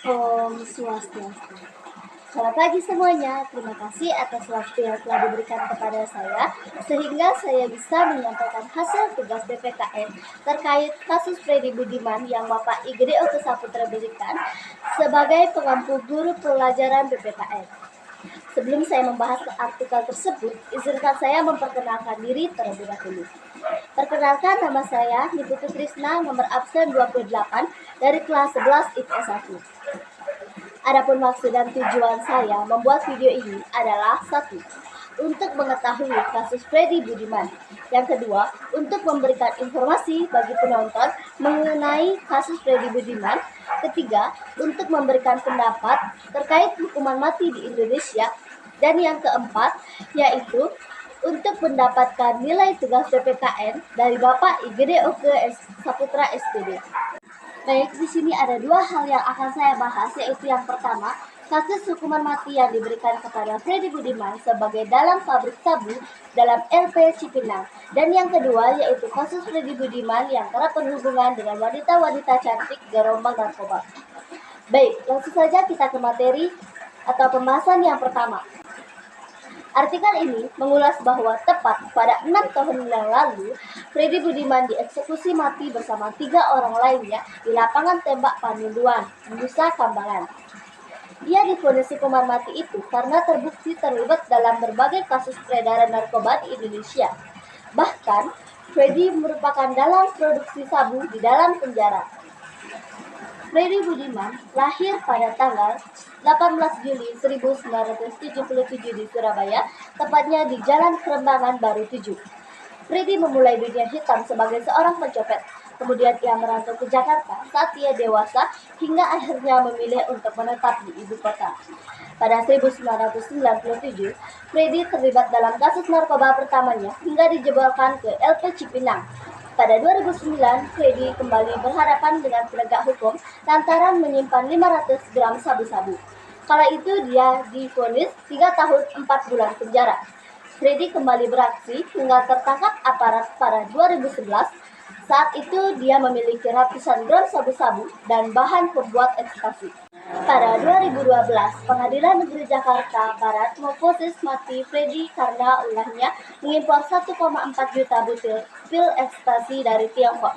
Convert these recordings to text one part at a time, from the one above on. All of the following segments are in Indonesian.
Om Swastiastu. Selamat pagi semuanya, terima kasih atas waktu yang telah diberikan kepada saya sehingga saya bisa menyampaikan hasil tugas BPKN terkait kasus Freddy Budiman yang Bapak IGD Oke Saputra berikan sebagai pengampu guru pelajaran BPKN. Sebelum saya membahas artikel tersebut, izinkan saya memperkenalkan diri terlebih dahulu. Perkenalkan, nama saya Niputu Trisna, nomor absen 28 dari kelas 11 IPS 1. Adapun maksud dan tujuan saya membuat video ini adalah satu, untuk mengetahui kasus Freddy Budiman. Yang kedua, untuk memberikan informasi bagi penonton mengenai kasus Freddy Budiman. Ketiga, untuk memberikan pendapat terkait hukuman mati di Indonesia. Dan yang keempat, yaitu untuk mendapatkan nilai tugas PPKN dari Bapak IGD Oke Saputra SPD. Baik, di sini ada dua hal yang akan saya bahas, yaitu yang pertama, kasus hukuman mati yang diberikan kepada Freddy Budiman sebagai dalang pabrik sabu dalam LP Cipinang. Dan yang kedua, yaitu kasus Freddy Budiman yang kerap berhubungan dengan wanita-wanita cantik gerombang narkoba. Baik, langsung saja kita ke materi atau pembahasan yang pertama. Artikel ini mengulas bahwa tepat pada 6 tahun yang lalu, Freddy Budiman dieksekusi mati bersama 3 orang lainnya di lapangan tembak Paninduan, Nusa Kambangan. Ia divonis hukuman mati itu karena terbukti terlibat dalam berbagai kasus peredaran narkoba di Indonesia. Bahkan, Freddy merupakan dalang produksi sabu di dalam penjara. Freddy Budiman lahir pada tanggal 18 Juli 1977 di Surabaya, tepatnya di Jalan Kerembangan Baru 7. Freddy memulai dunia hitam sebagai seorang pencopet. Kemudian ia merantau ke Jakarta saat ia dewasa hingga akhirnya memilih untuk menetap di ibu kota. Pada 1997, Freddy terlibat dalam kasus narkoba pertamanya hingga dijebolkan ke LP Cipinang. Pada 2009, Freddy kembali berhadapan dengan penegak hukum lantaran menyimpan 500 gram sabu-sabu. Kala itu dia divonis 3 tahun 4 bulan penjara. Freddy kembali beraksi hingga tertangkap aparat pada 2011. Saat itu dia memiliki ratusan gram sabu-sabu dan bahan pembuat ekstasi. Pada 2012, Pengadilan Negeri Jakarta Barat memvonis mati Freddy karena ulahnya mengimpor 1,4 juta butir pil ekstasi dari Tiongkok.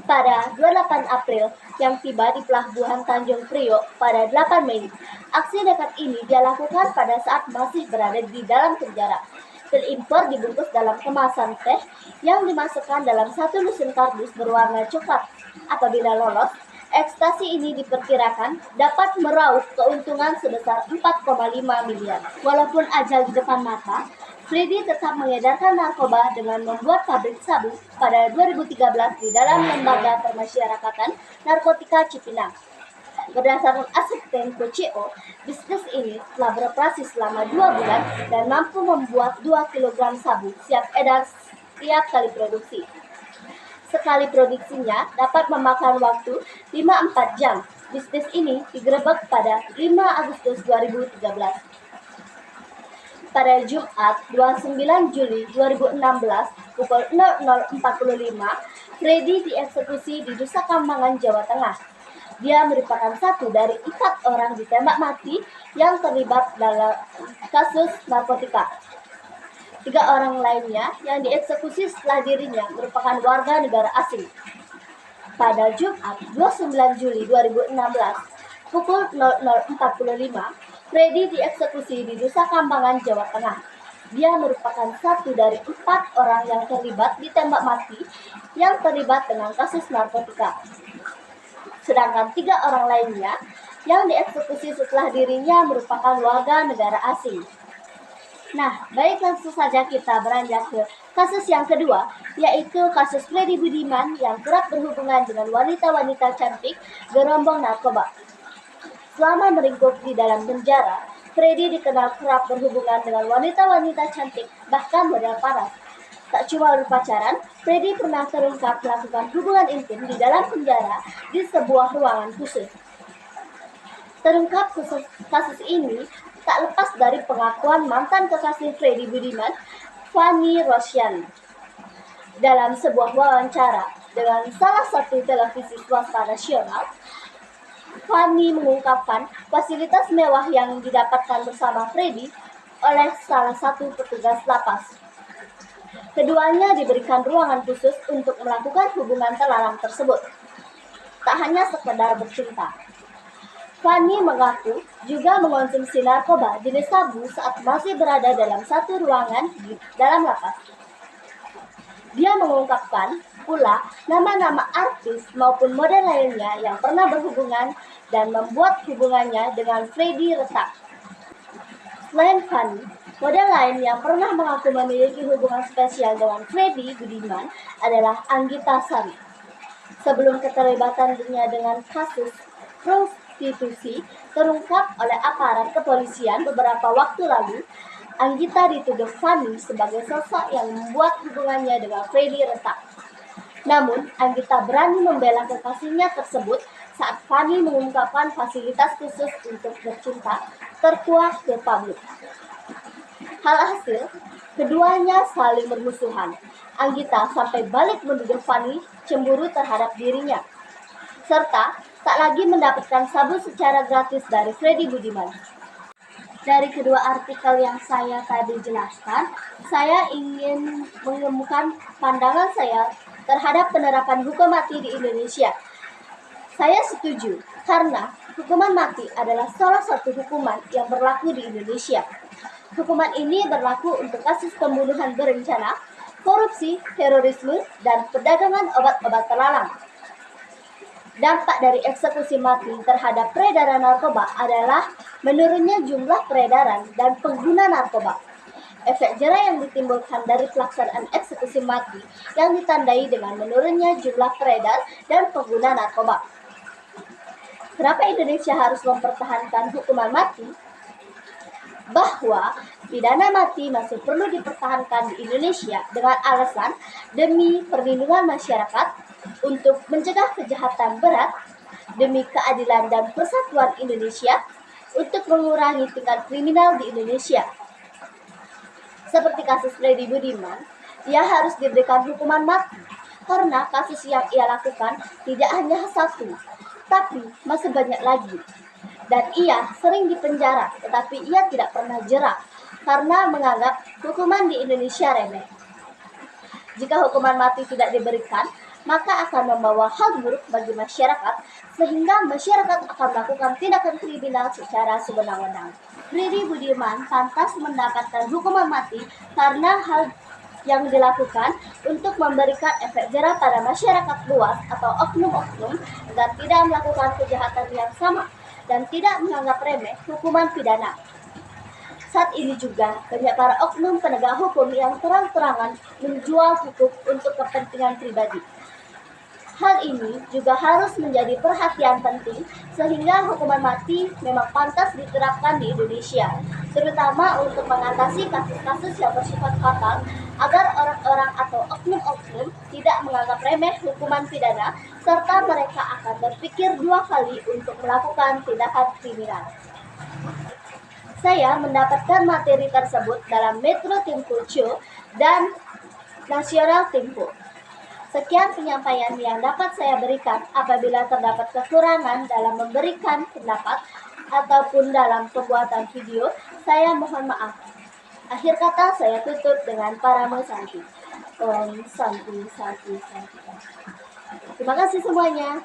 Pada 28 April yang tiba di Pelabuhan Tanjung Priok pada 8 Mei. Aksi nekat ini dia lakukan pada saat masih berada di dalam penjara. Pil impor dibungkus dalam kemasan teh yang dimasukkan dalam satu lusin kardus berwarna coklat. Apabila lolos, ekstasi ini diperkirakan dapat meraup keuntungan sebesar 4,5 miliar. Walaupun ajal di depan mata, Freddy tetap mengedarkan narkoba dengan membuat pabrik sabu pada 2013 di dalam Lembaga Permasyarakatan Narkotika Cipinang. Berdasarkan aset Tempo CO, bisnis ini telah beroperasi selama 2 bulan dan mampu membuat 2 kg sabu siap edar setiap kali produksi. Sekali produksinya dapat memakan waktu 5-4 jam. Bisnis ini digerebek pada 5 Agustus 2013. Pada Jumat 29 Juli 2016 pukul 00.45, Freddy dieksekusi di Nusa Kambangan, Jawa Tengah. Dia merupakan satu dari 4 orang ditembak mati yang terlibat dalam kasus narkotika. 3 orang lainnya yang dieksekusi setelah dirinya merupakan warga negara asing. Pada Jumat 29 Juli 2016 pukul 00.45, Freddy dieksekusi di Nusa Kambangan, Jawa Tengah. Dia merupakan satu dari 4 orang yang terlibat ditembak mati yang terlibat dengan kasus narkotika. Sedangkan 3 orang lainnya yang dieksekusi setelah dirinya merupakan warga negara asing. Nah, baik, langsung saja kita beranjak ke kasus yang kedua, yaitu kasus Freddy Budiman yang kerap berhubungan dengan wanita-wanita cantik gerombong narkoba. Selama meringkuk di dalam penjara, Freddy dikenal kerap berhubungan dengan wanita-wanita cantik, bahkan model paras. Tak cuma berpacaran, Freddy pernah terungkap melakukan hubungan intim di dalam penjara di sebuah ruangan khusus. Terungkap kasus ini tak lepas dari pengakuan mantan kekasih Freddy Budiman, Fanny Rosiani. Dalam sebuah wawancara dengan salah satu televisi swasta nasional, Fanny mengungkapkan fasilitas mewah yang didapatkan bersama Freddy oleh salah satu petugas lapas. Keduanya diberikan ruangan khusus untuk melakukan hubungan terlarang tersebut. Tak hanya sekedar bercinta. Fanny mengaku juga mengonsumsi narkoba jenis sabu saat masih berada dalam satu ruangan di dalam lapas. Dia mengungkapkan pula nama-nama artis maupun model lainnya yang pernah berhubungan dan membuat hubungannya dengan Freddy retak. Selain Fanny, model lain yang pernah mengaku memiliki hubungan spesial dengan Freddy Budiman adalah Anggita Sari. Sebelum keterlibatannya dengan kasus prostitusi terungkap oleh aparat kepolisian beberapa waktu lalu, Anggita dituduh Fanny sebagai sosok yang membuat hubungannya dengan Freddy retak. Namun, Anggita berani membela kekasihnya tersebut saat Fanny mengungkapkan fasilitas khusus untuk bercinta terkuak ke publik. Hasil, keduanya saling bermusuhan. Anggita sampai balik menuduh Fanny cemburu terhadap dirinya, serta tak lagi mendapatkan sabu secara gratis dari Freddy Budiman. Dari kedua artikel yang saya tadi jelaskan, saya ingin mengemukakan pandangan saya terhadap penerapan hukum mati di Indonesia. Saya setuju, karena hukuman mati adalah salah satu hukuman yang berlaku di Indonesia. Hukuman ini berlaku untuk kasus pembunuhan berencana, korupsi, terorisme, dan perdagangan obat-obat terlarang. Dampak dari eksekusi mati terhadap peredaran narkoba adalah menurunnya jumlah peredaran dan pengguna narkoba. Efek jera yang ditimbulkan dari pelaksanaan eksekusi mati yang ditandai dengan menurunnya jumlah peredar dan pengguna narkoba. Kenapa Indonesia harus mempertahankan hukuman mati? Bahwa pidana mati masih perlu dipertahankan di Indonesia dengan alasan demi perlindungan masyarakat, untuk mencegah kejahatan berat, demi keadilan dan persatuan Indonesia, untuk mengurangi tingkat kriminal di Indonesia. Seperti kasus Freddy Budiman, ia harus diberikan hukuman mati karena kasus yang ia lakukan tidak hanya satu, tapi masih banyak lagi. Dan ia sering dipenjara, tetapi ia tidak pernah jera karena menganggap hukuman di Indonesia remeh. Jika hukuman mati tidak diberikan, maka akan membawa hal buruk bagi masyarakat, sehingga masyarakat akan melakukan tindakan kriminal secara sewenang-wenang. Freddy Budiman pantas mendapatkan hukuman mati karena hal yang dilakukan untuk memberikan efek jera pada masyarakat luas atau oknum-oknum agar tidak melakukan kejahatan yang sama dan tidak menganggap remeh hukuman pidana. Saat ini juga banyak para oknum penegak hukum yang terang-terangan menjual hukum untuk kepentingan pribadi. Hal ini juga harus menjadi perhatian penting sehingga hukuman mati memang pantas diterapkan di Indonesia, terutama untuk mengatasi kasus-kasus yang bersifat fatal agar orang-orang atau oknum-oknum tidak menganggap remeh hukuman pidana serta mereka akan berpikir dua kali untuk melakukan tindakan kriminal. Saya mendapatkan materi tersebut dalam Metro Tempo Show dan Nasional Tempo. Sekian penyampaian yang dapat saya berikan. Apabila terdapat kekurangan dalam memberikan pendapat ataupun dalam pembuatan video, saya mohon maaf. Akhir kata saya tutup dengan Paramo Santi. Om Santi Santi Santi. Terima kasih semuanya.